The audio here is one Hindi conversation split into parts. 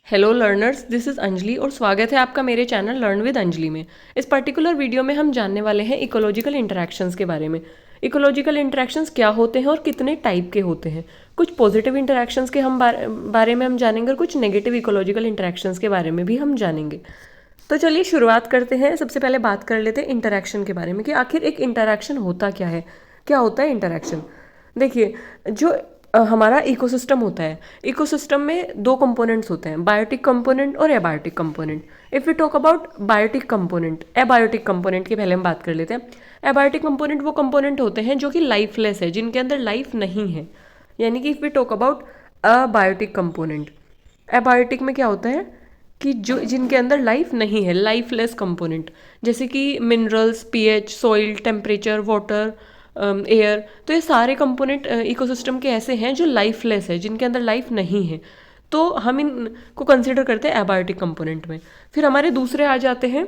Hello learners, this is Anjali और स्वागत है आपका मेरे चैनल लर्न विद अंजलि में। इस पर्टिकुलर वीडियो में हम जानने वाले हैं इकोलॉजिकल इंटरेक्शंस के बारे में। इकोलॉजिकल इंटरेक्शंस क्या होते हैं और कितने टाइप के होते हैं। कुछ पॉजिटिव इंटरेक्शंस के बारे में हम जानेंगे और कुछ नेगेटिव इकोलॉजिकल इंटरेक्शंस के बारे में भी हम जानेंगे। तो चलिए शुरुआत करते हैं। सबसे पहले बात कर लेते हैं इंटरेक्शन के बारे में कि आखिर एक इंटरेक्शन होता क्या है। क्या होता है इंटरेक्शन? देखिए, जो हमारा इकोसिस्टम होता है, इकोसिस्टम में दो कंपोनेंट्स होते हैं, बायोटिक कंपोनेंट और abiotic component. If we talk about biotic component, abiotic component की पहले हम बात कर लेते हैं। एबायोटिक कंपोनेंट वो कंपोनेंट होते हैं जो कि लाइफलेस है, जिनके अंदर लाइफ नहीं है। यानी कि if we talk about abiotic component, abiotic में क्या होता है कि जो जिनके अंदर लाइफ नहीं है, लाइफलेस कंपोनेंट, जैसे कि minerals, pH, soil, temperature, water, air. तो ये सारे कंपोनेंट इकोसिस्टम के ऐसे हैं जो लाइफलेस है, जिनके अंदर लाइफ नहीं है। तो हम इनको कंसिडर करते हैं एबायोटिक कंपोनेंट में। फिर हमारे दूसरे आ जाते हैं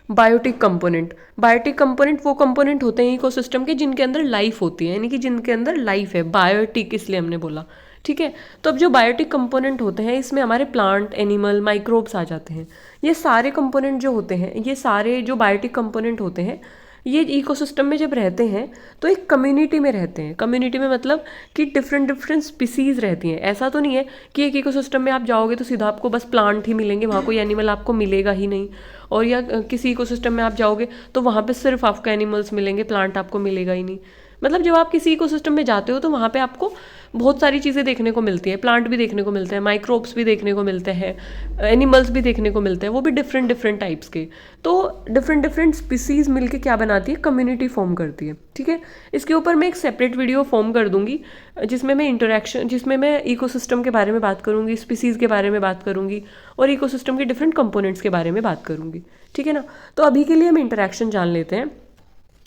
बायोटिक कंपोनेंट। बायोटिक कंपोनेंट वो कंपोनेंट होते हैं इकोसिस्टम के जिनके अंदर लाइफ होती है, यानी कि जिनके अंदर लाइफ है। बायोटिक इसलिए हमने बोला, ठीक है। तो अब जो बायोटिक कंपोनेंट होते हैं, इसमें हमारे प्लांट, एनिमल, माइक्रोब्स आ जाते हैं। ये सारे कंपोनेंट जो होते हैं, ये सारे जो बायोटिक कंपोनेंट होते हैं, ये इकोसिस्टम में जब रहते हैं तो एक कम्युनिटी में रहते हैं। कम्युनिटी में मतलब कि डिफरेंट डिफरेंट स्पीसीज रहती हैं। ऐसा तो नहीं है कि एक इकोसिस्टम में आप जाओगे तो सीधा आपको बस प्लांट ही मिलेंगे, वहाँ कोई एनिमल आपको मिलेगा ही नहीं। और या किसी इकोसिस्टम में आप जाओगे तो वहाँ पे सिर्फ आपको एनिमल्स मिलेंगे, प्लांट आपको मिलेगा ही नहीं। मतलब जब आप किसी इकोसिस्टम में जाते हो तो वहाँ पे आपको बहुत सारी चीज़ें देखने को मिलती है। प्लांट भी देखने को मिलते हैं, माइक्रोब्स भी देखने को मिलते हैं, एनिमल्स भी देखने को मिलते हैं, वो भी डिफरेंट डिफरेंट टाइप्स के। तो डिफरेंट डिफरेंट स्पीसीज मिलके क्या बनाती है, कम्युनिटी फॉर्म करती है, ठीक है। इसके ऊपर मैं एक सेपरेट वीडियो फॉर्म कर दूंगी जिसमें मैं इकोसिस्टम के बारे में बात करूंगी, स्पीसीज के बारे में बात करूंगी और इकोसिस्टम के डिफरेंट कंपोनेंट्स के बारे में बात करूंगी, ठीक है ना। तो अभी के लिए हम इंटरेक्शन जान लेते हैं।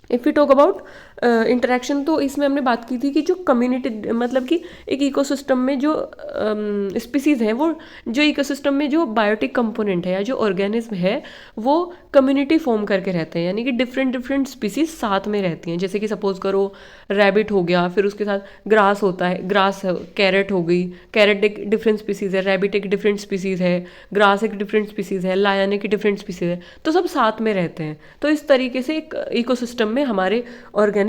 If you talk about interaction, तो इसमें हमने बात की थी कि जो कम्युनिटी, मतलब कि एक इकोसिस्टम में जो स्पीसीज है, वो जो इकोसिस्टम में जो बायोटिक कंपोनेंट है या जो ऑर्गेनिज्म है, वो कम्युनिटी फॉर्म करके रहते हैं। यानी कि डिफरेंट डिफरेंट स्पीसीज साथ में रहती हैं। जैसे कि सपोज करो रैबिट हो गया, फिर उसके साथ ग्रास होता है, ग्रास, कैरेट हो गई, कैरेट एक डिफरेंट स्पीसीज है, रैबिट एक डिफरेंट स्पीसीज है, ग्रास एक डिफरेंट स्पीसीज है, लायन एक डिफरेंट स्पीसीज है। तो सब साथ में रहते हैं। तो इस तरीके से एक इकोसिस्टम में हमारे ऑर्गेनिज्म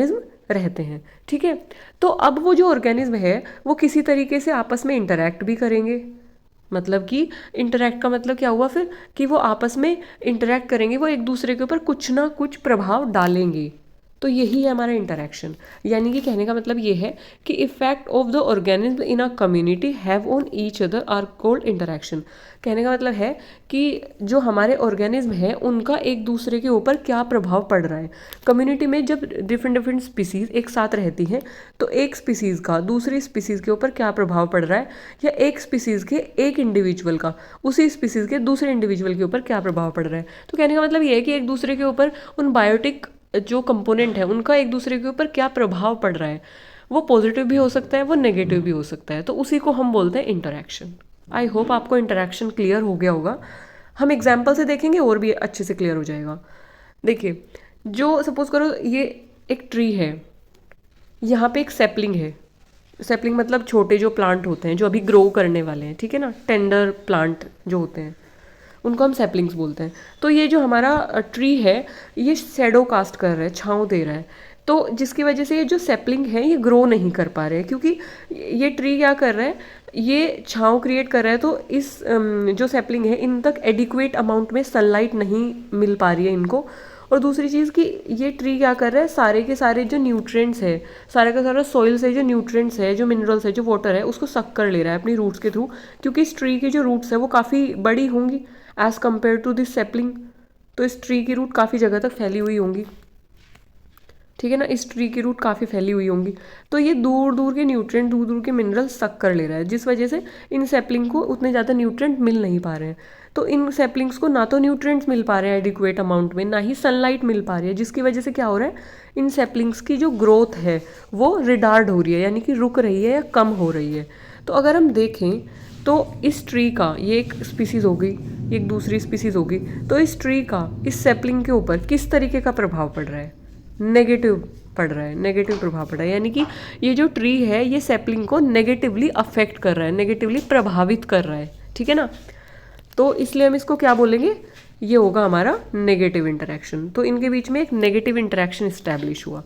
रहते हैं, ठीक है। तो अब वो जो ऑर्गेनिज्म है वो किसी तरीके से आपस में इंटरैक्ट भी करेंगे। मतलब कि इंटरैक्ट का मतलब क्या हुआ फिर, कि वो आपस में इंटरैक्ट करेंगे, वो एक दूसरे के ऊपर कुछ ना कुछ प्रभाव डालेंगे। तो यही है हमारा इंटरैक्शन। यानी कि कहने का मतलब ये है कि effect of the organism in a community have on each other are called interaction. कहने का मतलब है कि जो हमारे ऑर्गेनिज्म है उनका एक दूसरे के ऊपर क्या प्रभाव पड़ रहा है। कम्युनिटी में जब डिफरेंट डिफरेंट स्पीसीज एक साथ रहती हैं तो एक स्पीसीज का दूसरी स्पीसीज के ऊपर क्या प्रभाव पड़ रहा है, या एक स्पीसीज के एक इंडिविजुअल का उसी स्पीसीज के दूसरे इंडिविजुअल के ऊपर क्या प्रभाव पड़ रहा है। तो कहने का मतलब ये है कि एक दूसरे के ऊपर उन बायोटिक जो कंपोनेंट है उनका एक दूसरे के ऊपर क्या प्रभाव पड़ रहा है। वो पॉजिटिव भी हो सकता है, वो नेगेटिव भी हो सकता है। तो उसी को हम बोलते हैं इंटरैक्शन। आई होप आपको इंटरैक्शन क्लियर हो गया होगा। हम एग्जाम्पल से देखेंगे और भी अच्छे से क्लियर हो जाएगा। देखिए, जो सपोज करो ये एक ट्री है, यहाँ पे एक सैपलिंग है। सैपलिंग मतलब छोटे जो प्लांट होते हैं जो अभी ग्रो करने वाले हैं, ठीक है ना, टेंडर प्लांट जो होते हैं उनको हम सैपलिंग्स बोलते हैं। तो ये जो हमारा ट्री है ये शैडो कास्ट कर रहा है, छाँव दे रहा है। तो जिसकी वजह से ये जो सैपलिंग है ये ग्रो नहीं कर पा रहे हैं, क्योंकि ये ट्री क्या कर रहा है, ये छाँव क्रिएट कर रहा है। तो इस जो सैपलिंग है इन तक एडिक्वेट अमाउंट में सनलाइट नहीं मिल पा रही है इनको। और दूसरी चीज़ कि ये ट्री क्या कर रहा है, सारे के सारे जो न्यूट्रिएंट्स है, सारे का सारा सॉइल से जो न्यूट्रिएंट्स है, जो मिनरल्स है, जो वाटर है, उसको सक कर ले रहा है अपनी रूट्स के थ्रू। क्योंकि इस ट्री की जो रूट्स है वो काफ़ी बड़ी होंगी as compare to this sapling. तो इस ट्री की रूट काफ़ी जगह तक फैली हुई होंगी, ठीक है ना। इस ट्री की रूट काफ़ी फैली हुई होंगी। तो ये दूर दूर के न्यूट्रिएंट, दूर दूर के मिनरल सक कर ले रहा है, जिस वजह से इन सैपलिंग को उतने ज़्यादा न्यूट्रिएंट मिल नहीं पा रहे हैं। तो इन सैपलिंग्स को ना तो न्यूट्रिएंट्स मिल पा रहे हैं एडिक्वेट अमाउंट में, ना ही सनलाइट मिल पा रही है, जिसकी वजह से क्या हो रहा है, इन सैपलिंग्स की जो ग्रोथ है वो रिटार्ड हो रही है, यानी कि रुक रही है या कम हो रही है। तो अगर हम देखें तो इस ट्री का, ये एक स्पीसीज़ हो गई, एक दूसरी स्पीसीज़ होगी, तो इस ट्री का इस सैपलिंग के ऊपर किस तरीके का प्रभाव पड़ रहा है, नेगेटिव पड़ रहा है, नेगेटिव प्रभाव पड़ रहा है। यानी कि ये जो ट्री है ये सैपलिंग को नेगेटिवली अफेक्ट कर रहा है, नेगेटिवली प्रभावित कर रहा है, ठीक है ना। तो इसलिए हम इसको क्या बोलेंगे, ये होगा हमारा नेगेटिव इंटरेक्शन। तो इनके बीच में एक नेगेटिव इंटरेक्शन इस्टेब्लिश हुआ।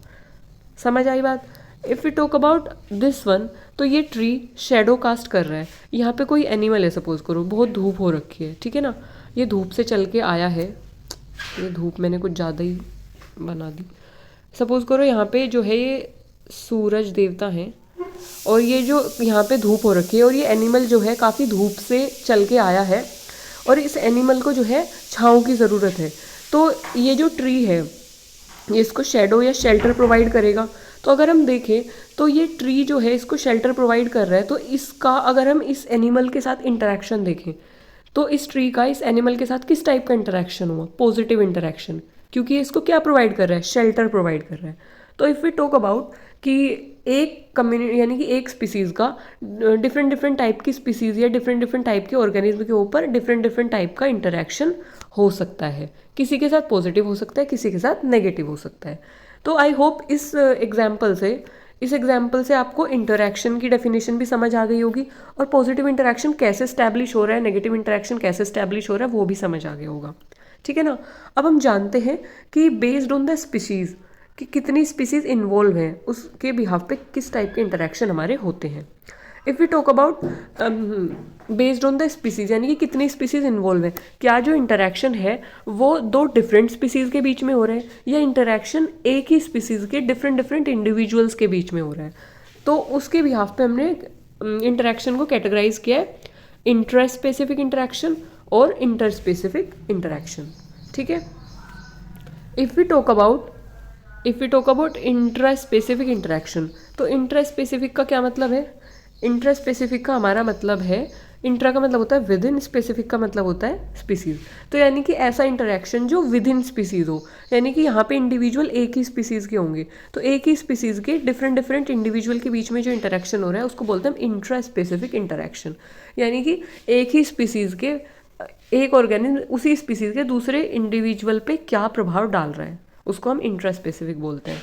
समझ आई बात। If you talk about this one, तो ये ट्री शेडो कास्ट कर रहा है। यहाँ पे कोई एनिमल है, सपोज करो बहुत धूप हो रखी है, ठीक है ना, ये धूप से चल के आया है, ये धूप मैंने कुछ ज़्यादा ही बना दी। सपोज करो यहाँ पे जो है ये सूरज देवता हैं, और ये जो यहाँ पे धूप हो रखी है, और ये एनिमल जो है काफ़ी धूप से चल के आया है, और इस एनिमल को जो है छाँव की ज़रूरत है। तो ये जो ट्री है ये इसको शेडो या शेल्टर प्रोवाइड करेगा। तो अगर हम देखें तो ये ट्री जो है इसको शेल्टर प्रोवाइड कर रहा है, तो इसका अगर हम इस एनिमल के साथ इंटरेक्शन देखें तो इस ट्री का इस एनिमल के साथ किस टाइप का इंटरेक्शन हुआ, पॉजिटिव इंटरेक्शन, क्योंकि इसको क्या प्रोवाइड कर रहा है, शेल्टर प्रोवाइड कर रहा है। तो इफ़ वी टॉक अबाउट कि एक कम्युनिटी यानी कि एक स्पीसीज़ का डिफरेंट डिफरेंट टाइप की स्पीसीज़ या डिफरेंट डिफरेंट टाइप के ऑर्गेनिज्म के ऊपर डिफरेंट डिफरेंट टाइप का इंटरेक्शन हो सकता है, किसी के साथ पॉजिटिव हो सकता है, किसी के साथ नेगेटिव हो सकता है। तो आई होप इस एग्जाम्पल से आपको इंटरेक्शन की डेफिनेशन भी समझ आ गई होगी, और पॉजिटिव इंटरेक्शन कैसे स्टैब्लिश हो रहा है, नेगेटिव इंटरेक्शन कैसे स्टैब्लिश हो रहा है वो भी समझ आ गया होगा, ठीक है ना। अब हम जानते हैं कि बेस्ड ऑन द स्पीसीज़ कि कितनी स्पीसीज़ इन्वॉल्व हैं, उसके बिहाफ पे किस टाइप के इंटरेक्शन हमारे होते हैं। If we talk about based on the species यानी कि कितनी स्पीसीज़ इन्वॉल्व है, क्या जो इंटरेक्शन है वो दो डिफरेंट स्पीसीज़ के बीच में हो रहा है, या इंटरेक्शन एक ही स्पीसीज़ के डिफरेंट डिफरेंट इंडिविजुअल्स के बीच में हो रहा है। तो उसके बिहाफ पे हमने इंटरेक्शन को कैटेगराइज किया है इंट्रा स्पेसिफिक इंटरेक्शन और इंटर स्पेसिफिक इंटरेक्शन, ठीक है। If we talk about intra specific interaction, तो इंट्रा स्पेसिफिक का क्या मतलब है, इंट्रा स्पेसिफिक का हमारा मतलब है, इंट्रा का मतलब होता है विद इन, स्पेसिफिक का मतलब होता है स्पीसीज। तो यानी कि ऐसा इंटरेक्शन जो विद इन स्पीसीज हो, यानी कि यहाँ पे इंडिविजुअल एक ही स्पीसीज के होंगे, तो एक ही स्पीसीज के डिफरेंट डिफरेंट इंडिविजुअल के बीच में जो इंटरेक्शन हो रहा है उसको बोलते हैं इंट्रा स्पेसिफिक इंटरेक्शन। यानी कि एक ही स्पीसीज के एक ऑर्गेनिज्म उसी स्पीसीज के दूसरे इंडिविजुअल पे क्या प्रभाव डाल रहा है उसको हम इंट्रा स्पेसिफिक बोलते हैं।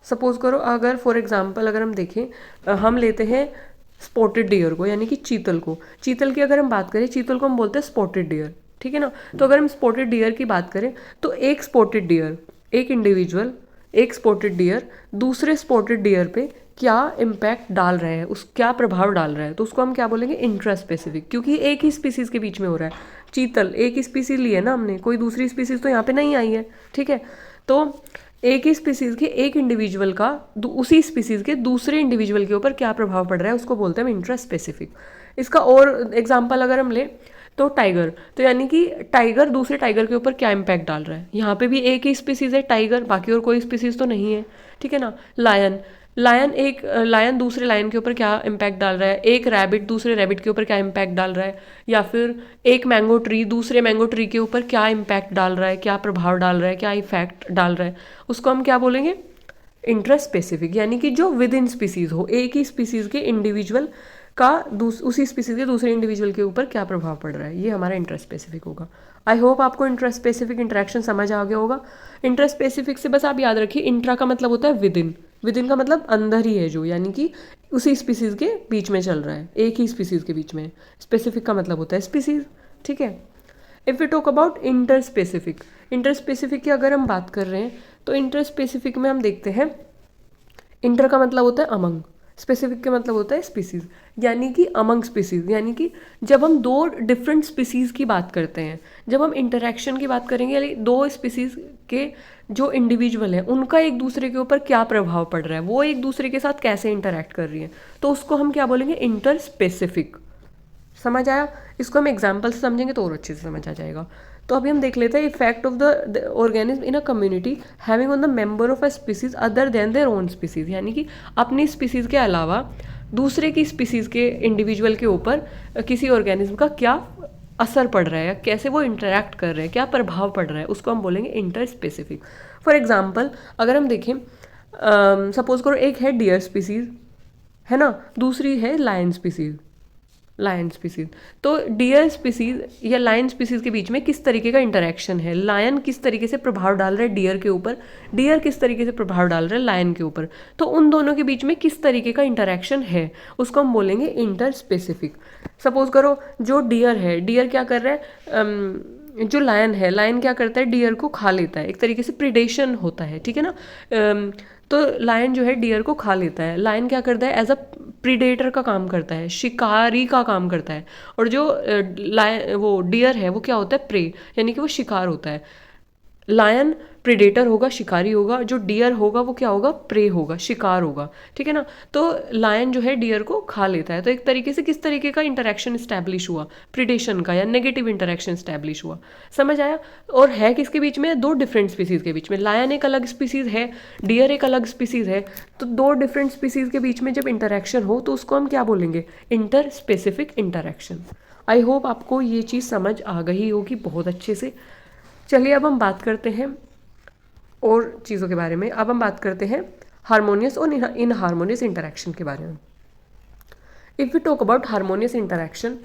सपोज करो अगर फॉर एग्जांपल अगर हम देखें, हम लेते हैं स्पॉटेड डियर को यानी कि चीतल को। चीतल की अगर हम बात करें, चीतल को हम बोलते हैं स्पॉटेड डियर, ठीक है ना। तो अगर हम स्पॉटेड डियर की बात करें तो एक स्पॉटेड डियर, एक इंडिविजुअल, एक स्पॉटेड डियर दूसरे स्पॉटेड डियर पे क्या इम्पैक्ट डाल रहा है, उस क्या प्रभाव डाल रहा है, तो उसको हम क्या बोलेंगे इंट्रा स्पेसिफिक, क्योंकि एक ही स्पीसीज के बीच में हो रहा है। चीतल एक ही स्पीसीज ली है ना हमने, कोई दूसरी स्पीसीज तो यहाँ पे नहीं आई है, ठीक है। तो एक ही स्पीसीज के एक इंडिविजुअल का उसी स्पीसीज के दूसरे इंडिविजुअल के ऊपर क्या प्रभाव पड़ रहा है उसको बोलते हैं इंट्रा स्पेसिफिक। इसका और एग्जांपल अगर हम ले तो टाइगर, तो यानी कि टाइगर दूसरे टाइगर के ऊपर क्या इम्पैक्ट डाल रहा है, यहाँ पे भी एक ही स्पीसीज है टाइगर, बाकी और कोई स्पीसीज तो नहीं है, ठीक है ना। लायन दूसरे लायन के ऊपर क्या इम्पैक्ट डाल रहा है, एक रैबिट दूसरे रैबिट के ऊपर क्या इम्पैक्ट डाल रहा है, या फिर एक मैंगो ट्री दूसरे मैंगो ट्री के ऊपर क्या इम्पैक्ट डाल रहा है, क्या प्रभाव डाल रहा है, क्या इफेक्ट डाल रहा है, उसको हम क्या बोलेंगे इंट्रा स्पेसिफिक। यानी कि जो विद इन स्पीसीज हो, एक ही स्पीसीज के इंडिविजुअल का उसी स्पीसीज के दूसरे इंडिविजुअल के ऊपर क्या प्रभाव पड़ रहा है, ये हमारा इंट्रा स्पेसिफिक होगा। आई होप आपको इंट्रा स्पेसिफिक इंटरेक्शन समझ आ गया होगा। इंट्रा स्पेसिफिक से बस आप याद रखिए इंट्रा का मतलब होता है विद इन, विद इन का मतलब अंदर ही है जो, यानी कि उसी स्पीसीज के बीच में चल रहा है, एक ही स्पीसीज के बीच में। स्पेसिफिक का मतलब होता है स्पीसीज, ठीक है। If we talk about inter specific, inter specific की अगर हम बात कर रहे हैं तो इंटर स्पेसिफिक में हम देखते हैं इंटर का मतलब होता है अमंग, स्पेसिफिक का मतलब होता है स्पीसीज, यानी कि अमंग स्पीसीज। यानी कि जब हम दो डिफरेंट स्पीसीज की बात करते हैं, जब हम इंटरेक्शन की बात करेंगे, यानी दो स्पीसीज के जो इंडिविजुअल हैं उनका एक दूसरे के ऊपर क्या प्रभाव पड़ रहा है, वो एक दूसरे के साथ कैसे इंटरेक्ट कर रही है, तो उसको हम क्या बोलेंगे इंटर स्पेसिफिक। समझ आया? इसको हम एग्जाम्पल से समझेंगे तो और अच्छे से समझ आ जाएगा। तो अभी हम देख लेते हैं effect of the organism in a community having on the member of a species other than their own species. यानी कि अपनी स्पीसीज के अलावा दूसरे की स्पीसीज के इंडिविजुअल के ऊपर किसी ऑर्गेनिज्म का क्या असर पड़ रहा है, कैसे वो इंटरेक्ट कर रहे हैं, क्या प्रभाव पड़ रहा है, उसको हम बोलेंगे इंटर स्पेसिफिक। फॉर एग्जाम्पल अगर हम देखें, सपोज करो एक है डियर स्पीसीज, है ना, दूसरी है लायन स्पीसीज, लायन स्पीसीज। तो डियर स्पीसीज या लायन स्पीसीज के बीच में किस तरीके का इंटरेक्शन है, लायन किस तरीके से प्रभाव डाल रहा है डियर के ऊपर, डियर किस तरीके से प्रभाव डाल रहा है लायन के ऊपर, तो उन दोनों के बीच में किस तरीके का इंटरेक्शन है उसको हम बोलेंगे इंटर स्पेसिफिक। सपोज करो जो डियर है, डियर क्या कर रहा है, जो लायन है, लायन क्या करता है, डियर को खा लेता है, एक तरीके से प्रिडेशन होता है, ठीक है ना। तो लायन जो है डियर को खा लेता है, लायन क्या करता है, एज अ प्रीडेटर का काम करता है, शिकारी का काम करता है, और जो लायन वो डियर है वो क्या होता है, प्रे, यानी कि वो शिकार होता है। लायन प्रेडेटर होगा, शिकारी होगा, जो डियर होगा वो क्या होगा, प्रे होगा, शिकार होगा, ठीक है ना। तो लायन जो है डियर को खा लेता है, तो एक तरीके से किस तरीके का इंटरेक्शन इस्टेब्लिश हुआ, प्रिडेशन का या नेगेटिव इंटरेक्शन इस्टेब्लिश हुआ, समझ आया। और है किसके बीच में, दो डिफरेंट स्पीसीज के बीच में, लायन एक अलग स्पीसीज है, डियर एक अलग स्पीसीज है, तो दो डिफरेंट स्पीसीज के बीच में जब इंटरेक्शन हो तो उसको हम क्या बोलेंगे, inter specific interaction. I hope आपको ये चीज़ समझ आ गई होगी बहुत अच्छे से। चलिए अब हम बात करते हैं और चीज़ों के बारे में। अब हम बात करते हैं हारमोनियस और इन हारमोनियस इंटरेक्शन के बारे में। If we talk about harmonious interaction,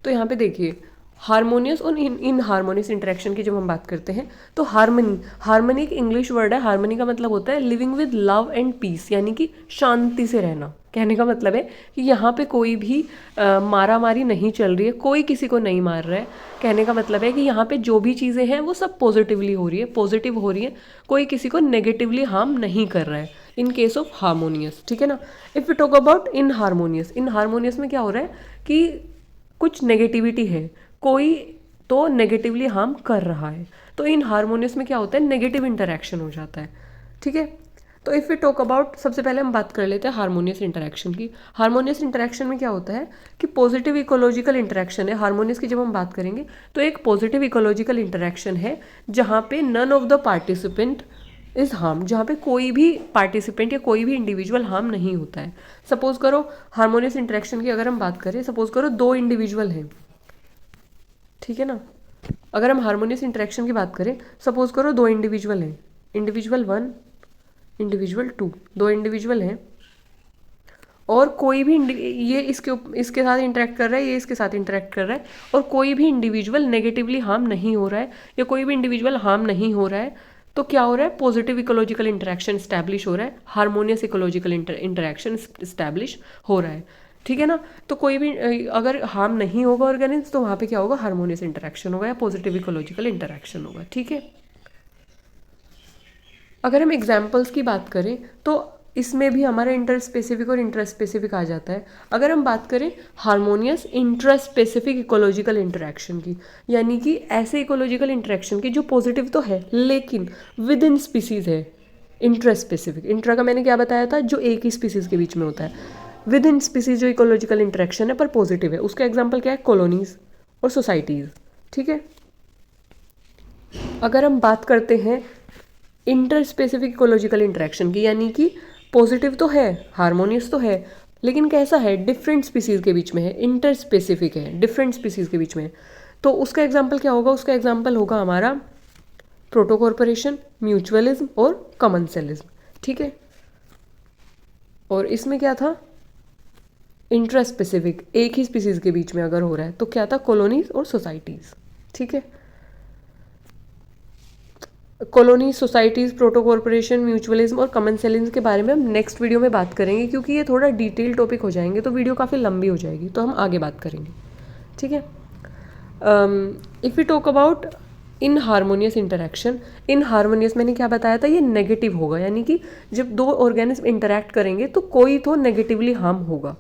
तो यहाँ पे देखिए हारमोनियस और इन हारमोनियस इंटरेक्शन की जब हम बात करते हैं तो हारमनी, हारमनी एक इंग्लिश वर्ड है, हारमनी का मतलब होता है living with love and peace, यानी कि शांति से रहना। कहने का मतलब है कि यहाँ पे कोई भी मारा मारी नहीं चल रही है, कोई किसी को नहीं मार रहा है। कहने का मतलब है कि यहाँ पे जो भी चीज़ें हैं वो सब पॉजिटिवली हो रही है, पॉजिटिव हो रही है, कोई किसी को नेगेटिवली हार्म नहीं कर रहा है इन केस ऑफ हारमोनियस, ठीक है ना। If you talk about in harmonious, in harmonious में क्या हो रहा है कि कुछ नेगेटिविटी है, कोई तो नेगेटिवली हार्म कर रहा है, तो इन हारमोनियस में क्या होता है, नेगेटिव इंटरेक्शन हो जाता है, ठीक है। तो इफ़ वी टॉक अबाउट, सबसे पहले हम बात कर लेते हैं हारमोनियस इंटरेक्शन की। हारमोनियस इंटरेक्शन में क्या होता है कि पॉजिटिव इकोलॉजिकल इंटरेक्शन है। हारमोनियस की जब हम बात करेंगे तो एक पॉजिटिव इकोलॉजिकल इंटरेक्शन है जहाँ पे none of the participant is harm, जहाँ पे कोई भी पार्टिसिपेंट या कोई भी इंडिविजुअल हार्म नहीं होता है। सपोज करो हारमोनियस इंटरेक्शन की अगर हम बात करें, सपोज करो दो इंडिविजुअल हैं, ठीक है ना। अगर हम हारमोनियस इंटरेक्शन की बात करें, सपोज करो दो इंडिविजुअल हैं, इंडिविजुअल 1 इंडिविजुअल 2, दो इंडिविजुअल हैं और कोई भी ये इसके साथ इंटरेक्ट कर रहा है, ये इसके साथ इंटरेक्ट कर रहा है, और कोई भी इंडिविजुअल नेगेटिवली हार्म नहीं हो रहा है या कोई भी इंडिविजुअल हार्म नहीं हो रहा है, तो क्या हो रहा है, पॉजिटिव इकोलॉजिकल इंटरेक्शन स्टैब्लिश हो रहा है, हारमोनियस इकोलॉजिकल इंटरेक्शन स्टैब्लिश हो रहा है, ठीक है ना। तो कोई भी अगर हार्म नहीं होगा ऑर्गेनिज्म तो वहाँ पे क्या होगा, हारमोनियस इंटरेक्शन होगा या पॉजिटिव इकोलॉजिकल इंटरेक्शन होगा, ठीक है। अगर हम एग्जाम्पल्स की बात करें तो इसमें भी हमारा इंटर स्पेसिफिक और इंट्रा स्पेसिफिक आ जाता है। अगर हम बात करें harmonious intra specific ecological interaction की, यानी कि ऐसे इकोलॉजिकल इंटरेक्शन की जो पॉजिटिव तो है लेकिन विद इन स्पीसीज है। इंट्रा स्पेसिफिक, इंट्रा का मैंने क्या बताया था, जो एक ही स्पीसीज के बीच में होता है। विद इन स्पीसीज जो इकोलॉजिकल इंटरेक्शन है पर पॉजिटिव है, उसका एग्जाम्पल क्या है, कॉलोनीज और सोसाइटीज, ठीक है। अगर हम बात करते हैं इंटर स्पेसिफिक इकोलॉजिकल इंटरेक्शन की, यानी कि पॉजिटिव तो है, हारमोनियस तो है, लेकिन कैसा है, डिफरेंट स्पीसीज के बीच में है, इंटर स्पेसिफिक है, डिफरेंट स्पीसीज के बीच में है, तो उसका एग्जाम्पल क्या होगा, उसका एग्जाम्पल होगा हमारा प्रोटोकॉर्पोरेशन, म्यूचुअलिज्म और कॉमनसेलिज्म, ठीक है। और इसमें क्या था, इंट्रा स्पेसिफिक, एक ही स्पीसीज के बीच में अगर हो रहा है तो क्या था, कॉलोनीज और सोसाइटीज, ठीक है। Colony, societies, proto corporation, mutualism और कॉमनसेलिज्म के बारे में हम नेक्स्ट वीडियो में बात करेंगे, क्योंकि ये थोड़ा डिटेल टॉपिक हो जाएंगे तो वीडियो काफ़ी लंबी हो जाएगी, तो हम आगे बात करेंगे, ठीक है। If you talk about in harmonious interaction, in harmonious मैंने क्या बताया था, ये नेगेटिव होगा, यानी कि जब दो ऑर्गेनिज्म इंटरेक्ट करेंगे तो कोई तो नेगेटिवली हार्म होगा,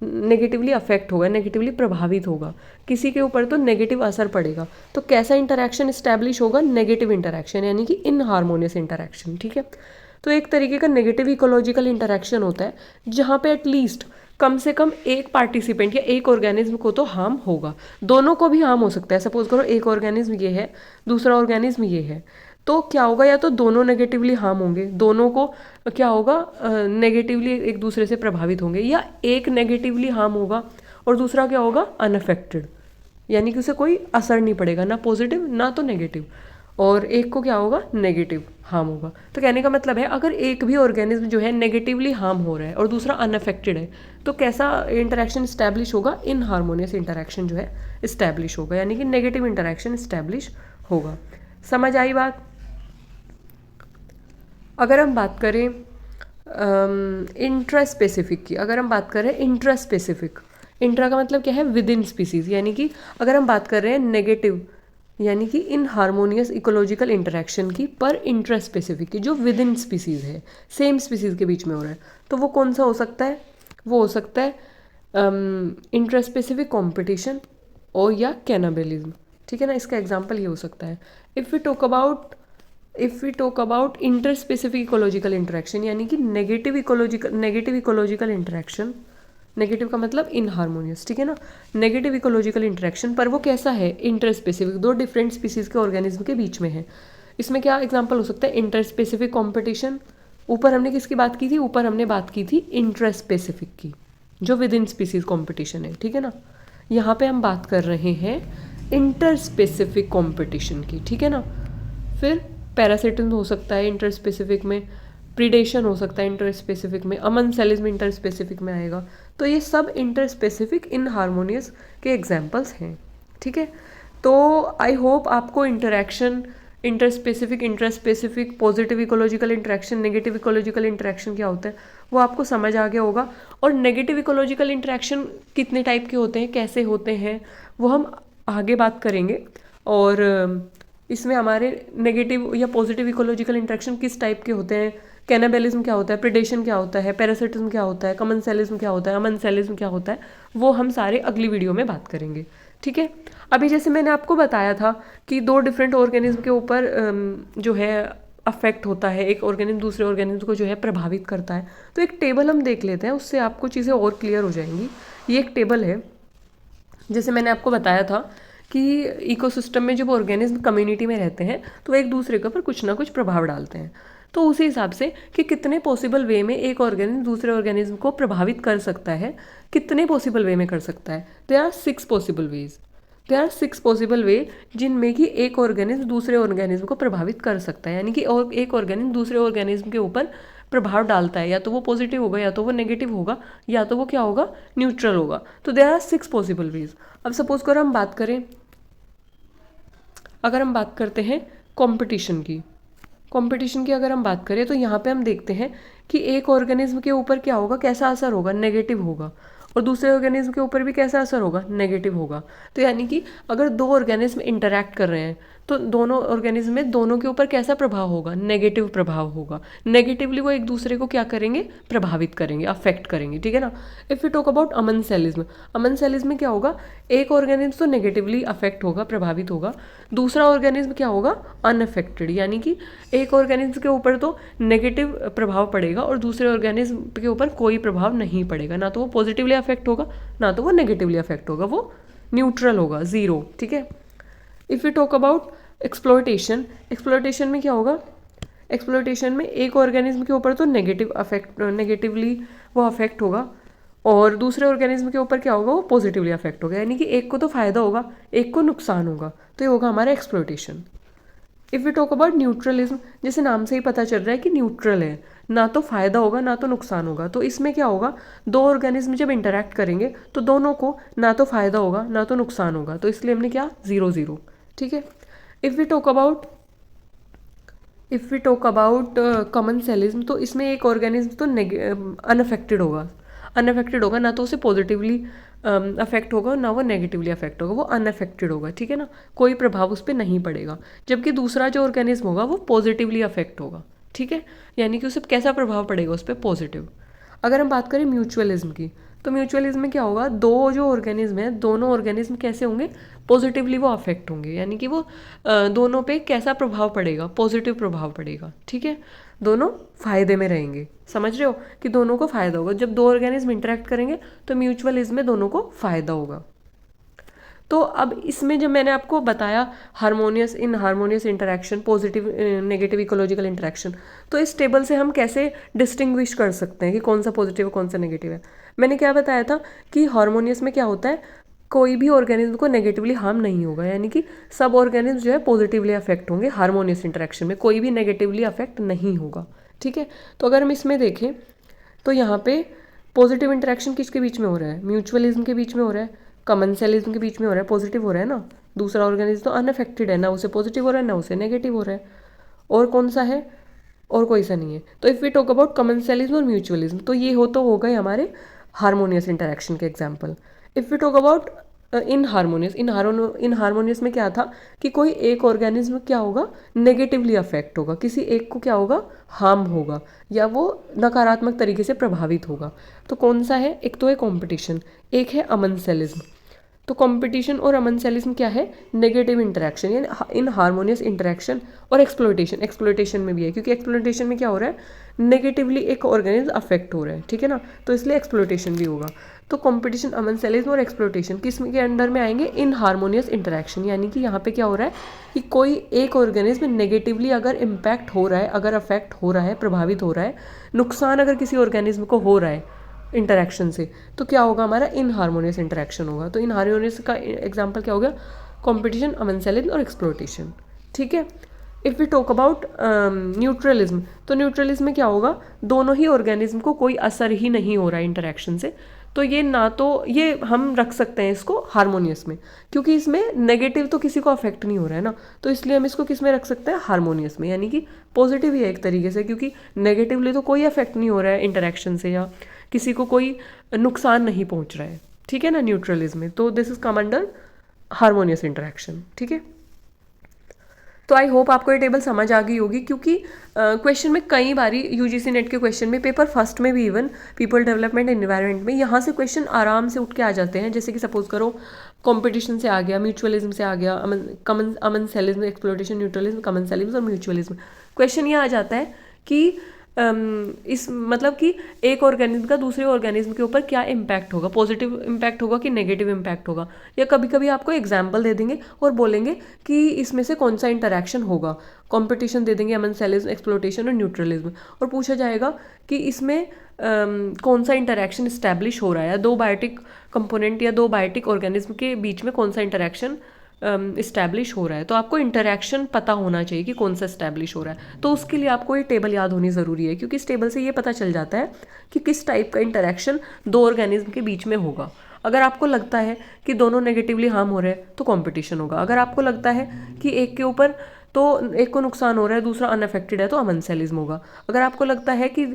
नेगेटिवली अफेक्ट होगा, नेगेटिवली प्रभावित होगा, किसी के ऊपर तो नेगेटिव असर पड़ेगा। तो कैसा इंटरेक्शन इस्टेब्लिश होगा, नेगेटिव इंटरेक्शन, यानी कि इन हारमोनियस इंटरेक्शन, ठीक है। तो एक तरीके का नेगेटिव इकोलॉजिकल इंटरेक्शन होता है जहाँ पे एटलीस्ट कम से कम एक पार्टिसिपेंट या एक ऑर्गेनिज्म को तो हार्म होगा, दोनों को भी हार्म हो सकता है। सपोज करो एक ऑर्गेनिज्म ये है, दूसरा ऑर्गेनिज्म ये है, तो क्या होगा, या तो दोनों नेगेटिवली हार्म होंगे, दोनों को क्या होगा, नेगेटिवली एक दूसरे से प्रभावित होंगे, या एक नेगेटिवली हार्म होगा और दूसरा क्या होगा, अनअफेक्टेड, यानी कि उसे कोई असर नहीं पड़ेगा, ना पॉजिटिव ना तो नेगेटिव। और एक को क्या होगा, नेगेटिव हार्म होगा। तो कहने का मतलब है अगर एक भी ऑर्गेनिज्म जो है नेगेटिवली हार्म हो रहा है और दूसरा अनअफेक्टेड है, तो कैसा इंटरेक्शन इस्टेब्लिश होगा, इन हार्मोनियस इंटरेक्शन जो है इस्टेब्लिश होगा, यानी कि नेगेटिव इंटरेक्शन इस्टेब्लिश होगा। समझ आई बात। अगर हम बात करें इंट्रा स्पेसिफिक की, अगर हम बात करें इंट्रा स्पेसिफिक, इंट्रा का मतलब क्या है, विद इन स्पीसीज, यानी कि अगर हम बात कर रहे हैं नेगेटिव यानी कि इन हार्मोनियस इकोलॉजिकल इंटरेक्शन की पर इंट्रा स्पेसिफिक की, जो विद इन स्पीसीज है, सेम स्पीसीज के बीच में हो रहा है, तो वो कौन सा हो सकता है, वो हो सकता है इंट्रा स्पेसिफिक कॉम्पिटिशन और या कैनाबेलिज्म, ठीक है ना। इसका एग्जाम्पल ये हो सकता है। If we talk about inter specific ecological interaction, यानी कि नेगेटिव इकोलॉजिकल इंटरेक्शन, नेगेटिव का मतलब इनहार्मोनियस, ठीक है ना, नेगेटिव इकोलॉजिकल इंटरेक्शन, पर वो कैसा है, इंटर स्पेसिफिक, दो डिफरेंट स्पीसीज के ऑर्गेनिज्म के बीच में है। इसमें क्या एग्जांपल हो सकता है, इंटर स्पेसिफिक कॉम्पिटिशन। ऊपर हमने किसकी बात की थी, ऊपर हमने बात की थी इंट्रा स्पेसिफिक की, जो विद इन स्पीसीज कॉम्पिटिशन है, ठीक है ना। यहाँ पे हम बात कर रहे हैं इंटर स्पेसिफिक कॉम्पिटिशन की, ठीक है ना। फिर पैरासिटिज्म हो सकता है इंटर स्पेसिफिक में, प्रीडेशन हो सकता है इंटर स्पेसिफिक में, अमन सेलिज्म इंटर स्पेसिफिक में आएगा। तो ये सब इंटर स्पेसिफिक इन हार्मोनियस के एग्जाम्पल्स हैं, ठीक है। तो आई होप आपको interaction, inter specific, positive ecological interaction, negative ecological interaction क्या होता है वो आपको समझ आ गया होगा। और नेगेटिव इकोलॉजिकल इंटरेक्शन कितने टाइप के होते हैं, कैसे होते हैं, वो हम आगे बात करेंगे। और इसमें हमारे नेगेटिव या पॉजिटिव इकोलॉजिकल इंटरेक्शन किस टाइप के होते हैं, कैनाबेलिज्म क्या होता है, प्रेडेशन क्या होता है, पैरासिटिज्म क्या होता है, कमेंसेलिज्म क्या होता है, अमनसेलिज्म क्या होता है, वो हम सारे अगली वीडियो में बात करेंगे, ठीक है। अभी जैसे मैंने आपको बताया था कि दो डिफरेंट ऑर्गेनिज्म के ऊपर जो है अफेक्ट होता है, एक ऑर्गेनिज्म दूसरे ऑर्गेनिज्म को जो है प्रभावित करता है। तो एक टेबल हम देख लेते हैं, उससे आपको चीज़ें और क्लियर हो जाएंगी। ये एक टेबल है, जैसे मैंने आपको बताया था कि इकोसिस्टम में जब ऑर्गेनिज्म कम्युनिटी में रहते हैं तो एक दूसरे के ऊपर कुछ ना कुछ प्रभाव डालते हैं। तो उसी हिसाब से कि कितने पॉसिबल वे में एक ऑर्गेनिज्म दूसरे ऑर्गेनिज्म को प्रभावित कर सकता है, कितने पॉसिबल वे में कर सकता है, there are 6 possible ways, there are 6 possible way जिनमें कि एक ऑर्गेनिज्म दूसरे ऑर्गेनिज्म को प्रभावित कर सकता है, यानी कि और एक ऑर्गेनिज्म दूसरे ऑर्गेनिज्म के ऊपर प्रभाव डालता है, या तो वो पॉजिटिव होगा, या तो वो नेगेटिव होगा, या तो वो क्या होगा, न्यूट्रल होगा। तो देयर आर 6 पॉसिबल वेज। अब सपोज करो हम बात करें, अगर हम बात करते हैं कंपटीशन की, अगर हम बात करें तो यहाँ पे हम देखते हैं कि एक ऑर्गेनिज्म के ऊपर क्या होगा, कैसा असर होगा, नेगेटिव होगा, और दूसरे ऑर्गेनिज्म के ऊपर भी कैसा असर होगा, नेगेटिव होगा। तो यानी कि अगर दो ऑर्गेनिज्म इंटरैक्ट कर रहे हैं तो दोनों ऑर्गेनिज्म में दोनों के ऊपर कैसा प्रभाव होगा, नेगेटिव प्रभाव होगा। नेगेटिवली वो एक दूसरे को क्या करेंगे, प्रभावित करेंगे, अफेक्ट करेंगे, ठीक है ना। इफ़ यू टॉक अबाउट अमनसेलिज्म, अमनसेलिज्म में क्या होगा, एक ऑर्गेनिज्म तो नेगेटिवली अफेक्ट होगा, प्रभावित होगा, दूसरा ऑर्गेनिज्म क्या होगा, अनअफेक्टेड, यानी कि एक ऑर्गेनिज्म के ऊपर तो नेगेटिव प्रभाव पड़ेगा और दूसरे ऑर्गेनिज्म के ऊपर कोई प्रभाव नहीं पड़ेगा, ना तो वो पॉजिटिवली अफेक्ट होगा, ना तो वो नेगेटिवली अफेक्ट होगा, वो न्यूट्रल होगा, जीरो, ठीक है। If you talk about exploitation, exploitation में क्या होगा, एक्सप्लॉयटेशन में एक ऑर्गेनिज्म के ऊपर तो नेगेटिवली वो अफेक्ट होगा, और दूसरे ऑर्गेनिज्म के ऊपर क्या होगा, वो पॉजिटिवली अफेक्ट होगा, यानी कि एक को तो फायदा होगा, एक को नुकसान होगा, तो ये होगा हमारा exploitation. If you talk about neutralism, जैसे नाम से ही पता चल रहा है कि न्यूट्रल है, ना तो फायदा होगा ना तो नुकसान होगा, तो इसमें क्या होगा, दो ऑर्गेनिज्म जब इंटरैक्ट करेंगे तो दोनों को ना तो फायदा होगा ना तो नुकसान होगा, तो इसलिए हमने क्या, 0-0, ठीक है। इफ़ वी टॉक अबाउट कमेंसेलिज्म, तो इसमें एक ऑर्गेनिज्म तो अनअफेक्टेड होगा, ना तो उसे पॉजिटिवली अफेक्ट होगा ना वो नेगेटिवली अफेक्ट होगा, वो अनअफेक्टेड होगा, ठीक है ना, कोई प्रभाव उस पर नहीं पड़ेगा। जबकि दूसरा जो ऑर्गेनिज्म होगा वो पॉजिटिवली अफेक्ट होगा, ठीक है, यानी कि उसे कैसा प्रभाव पड़ेगा, उस पर पॉजिटिव। अगर हम बात करें म्यूचुअलिज्म की, तो म्यूचुअलिज्म में क्या होगा, दो जो ऑर्गेनिज्म है, दोनों ऑर्गेनिज्म कैसे होंगे, पॉजिटिवली वो अफेक्ट होंगे, यानी कि वो दोनों पे कैसा प्रभाव पड़ेगा, पॉजिटिव प्रभाव पड़ेगा, ठीक है, दोनों फायदे में रहेंगे। समझ रहे हो कि दोनों को फायदा होगा, जब दो ऑर्गेनिज्म इंटरेक्ट करेंगे तो म्यूचुअलिज्म में दोनों को फायदा होगा। तो अब इसमें जब मैंने आपको बताया harmonious interaction, positive negative ecological interaction, तो इस टेबल से हम कैसे डिस्टिंग्विश कर सकते हैं कि कौन सा पॉजिटिव है कौन सा नेगेटिव है। मैंने क्या बताया था कि हार्मोनियस में क्या होता है, कोई भी ऑर्गेनिज्म को नेगेटिवली हार्म नहीं होगा, यानी कि सब ऑर्गेनिज्म जो है पॉजिटिवली अफेक्ट होंगे हार्मोनियस इंटरेक्शन में, कोई भी नेगेटिवली अफेक्ट नहीं होगा। ठीक है, तो अगर हम इसमें देखें तो यहाँ पे पॉजिटिव इंटरेक्शन किसके बीच में हो रहा है, म्यूचुअलिज्म के बीच में हो रहा है, कमेंसलिज्म के बीच में हो रहा है, पॉजिटिव हो रहा है ना, दूसरा ऑर्गेनिज्म तो अनअफेक्टेड है, ना उसे पॉजिटिव हो रहा है ना उसे नेगेटिव हो रहा है। और कौन सा है, और कोई सा नहीं है। तो if we talk about commensalism और म्यूचुअलिज्म, तो ये हो तो गए हमारे हार्मोनियस इंटरेक्शन के example. If we talk about inharmonious में क्या था कि कोई एक ऑर्गेनिज्म क्या होगा, नेगेटिवली अफेक्ट होगा, किसी एक को क्या होगा, हार्म होगा, या वो नकारात्मक तरीके से प्रभावित होगा। तो कौन सा है, एक तो है कॉम्पिटिशन, एक है अमेंसेलिज्म। तो कंपटीशन और अमेंसेलिज्म क्या है, नेगेटिव इंटरेक्शन, यानी इन हार्मोनियस इंटरेक्शन। और एक्सप्लोइटेशन में भी है, क्योंकि एक्सप्लोइटेशन में क्या हो रहा है, नेगेटिवली एक ऑर्गेनिज्म अफेक्ट हो रहा है, ठीक है ना, तो इसलिए एक्सप्लोइटेशन भी होगा। तो कंपटीशन, अमेंसेलिज्म और एक्सप्लोइटेशन किस के अंडर में आएंगे, इन हार्मोनियस इंटरेक्शन, यानी कि यहाँ पे क्या हो रहा है कि कोई एक ऑर्गेनिज्म नेगेटिवली अगर इम्पैक्ट हो रहा है, अगर अफेक्ट हो रहा है, प्रभावित हो रहा है, नुकसान अगर किसी ऑर्गेनिज्म को हो रहा है इंटरेक्शन से, तो क्या होगा, हमारा इन हार्मोनियस इंटरेक्शन होगा। तो इन हार्मोनियस का एग्जांपल क्या हो गया, कंपटीशन, अमेंसेलिज्म और एक्सप्लोइटेशन। ठीक है, if we talk about neutralism, तो न्यूट्रलिज्म में क्या होगा, दोनों ही ऑर्गेनिज्म को कोई असर ही नहीं हो रहा है इंटरेक्शन से, तो ये ना तो ये हम रख सकते हैं इसको हार्मोनियस में, क्योंकि इसमें नेगेटिव तो किसी को अफेक्ट नहीं हो रहा है ना, तो इसलिए हम इसको किस में रख सकते हैं, हार्मोनियस में, यानी कि पॉजिटिव ही है एक तरीके से, क्योंकि नेगेटिवली तो कोई अफेक्ट नहीं हो रहा है इंटरेक्शन से, या किसी को कोई नुकसान नहीं पहुंच रहा है, ठीक है ना, न्यूट्रलिज्म में। तो this is come under harmonious interaction. ठीक है, तो आई होप आपको ये टेबल समझ आ गई होगी, क्योंकि क्वेश्चन में कई बारी यूजीसी नेट के क्वेश्चन में, पेपर फर्स्ट में भी, इवन पीपल डेवलपमेंट एनवायरनमेंट में, यहाँ से क्वेश्चन आराम से उठ के आ जाते हैं। जैसे कि सपोज करो कंपटीशन से आ गया, म्यूचुअलिज्म से आ गया, अमेंसेलिज्म, एक्सप्लोइटेशन, न्यूट्रलिज्म, कमेंसेलिज्म और म्यूचुअलिज्म। क्वेश्चन ये आ जाता है कि इस मतलब कि एक ऑर्गेनिज्म का दूसरे ऑर्गेनिज्म के ऊपर क्या इम्पैक्ट होगा, पॉजिटिव इम्पैक्ट होगा कि नेगेटिव इम्पैक्ट होगा, या कभी कभी आपको एग्जाम्पल दे देंगे और बोलेंगे कि इसमें से कौन सा इंटरेक्शन होगा, कंपटीशन दे देंगे, अमेंसेलिज्म, एक्सप्लोइटेशन और न्यूट्रलिज्म, और पूछा जाएगा कि इसमें कौन सा इंटरेक्शन इस्टेब्लिश हो रहा है, या दो बायोटिक कंपोनेंट या दो बायोटिक ऑर्गेनिज्म के बीच में कौन सा इंटरेक्शन इस्टेब्लिश हो रहा है। तो आपको इंटरेक्शन पता होना चाहिए कि कौन सा इस्टेब्लिश हो रहा है, तो उसके लिए आपको ये टेबल याद होनी ज़रूरी है, क्योंकि इस टेबल से ये पता चल जाता है कि किस टाइप का इंटरेक्शन दो ऑर्गेनिज्म के बीच में होगा। अगर आपको लगता है कि दोनों नेगेटिवली हार्म हो रहे हैं तो कंपटीशन होगा, अगर आपको लगता है कि एक के ऊपर तो एक को नुकसान हो रहा है दूसरा अनअफेक्टेड है तो अमेंसेलिज्म होगा, अगर आपको लगता है कि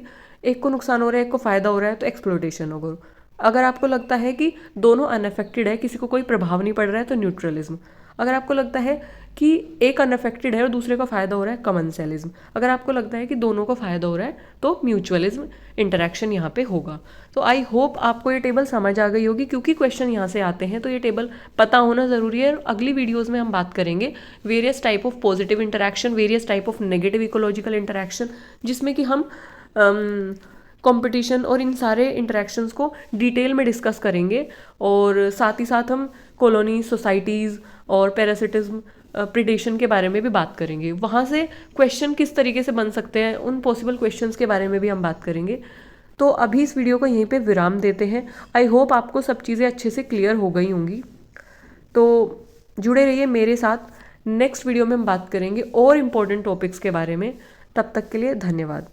एक को नुकसान हो रहा है एक को फ़ायदा हो रहा है तो एक्सप्लोइटेशन होगा, अगर आपको लगता है कि दोनों अनअफेक्टेड है, किसी को कोई प्रभाव नहीं पड़ रहा है तो न्यूट्रलिज्म, अगर आपको लगता है कि एक अनअफेक्टेड है और दूसरे को फ़ायदा हो रहा है कमेंसेलिज्म, अगर आपको लगता है कि दोनों को फ़ायदा हो रहा है तो म्यूचुअलिज्म इंटरेक्शन यहाँ पे होगा। तो आई होप आपको ये टेबल समझ आ गई होगी, क्योंकि क्वेश्चन यहाँ से आते हैं तो ये टेबल पता होना ज़रूरी है। अगली वीडियोज़ में हम बात करेंगे various type of positive interaction, various type of negative ecological interaction, जिसमें कि हम कंपटीशन और इन सारे इंटरेक्शंस को डिटेल में डिस्कस करेंगे, और साथ ही साथ हम कॉलोनी, सोसाइटीज़ और पैरासिटिज्म, प्रीडेशन के बारे में भी बात करेंगे। वहाँ से क्वेश्चन किस तरीके से बन सकते हैं, उन पॉसिबल क्वेश्चंस के बारे में भी हम बात करेंगे। तो अभी इस वीडियो को यहीं पे विराम देते हैं। आई होप आपको सब चीज़ें अच्छे से क्लियर हो गई होंगी, तो जुड़े रहिए मेरे साथ। नेक्स्ट वीडियो में हम बात करेंगे और इम्पोर्टेंट टॉपिक्स के बारे में। तब तक के लिए धन्यवाद।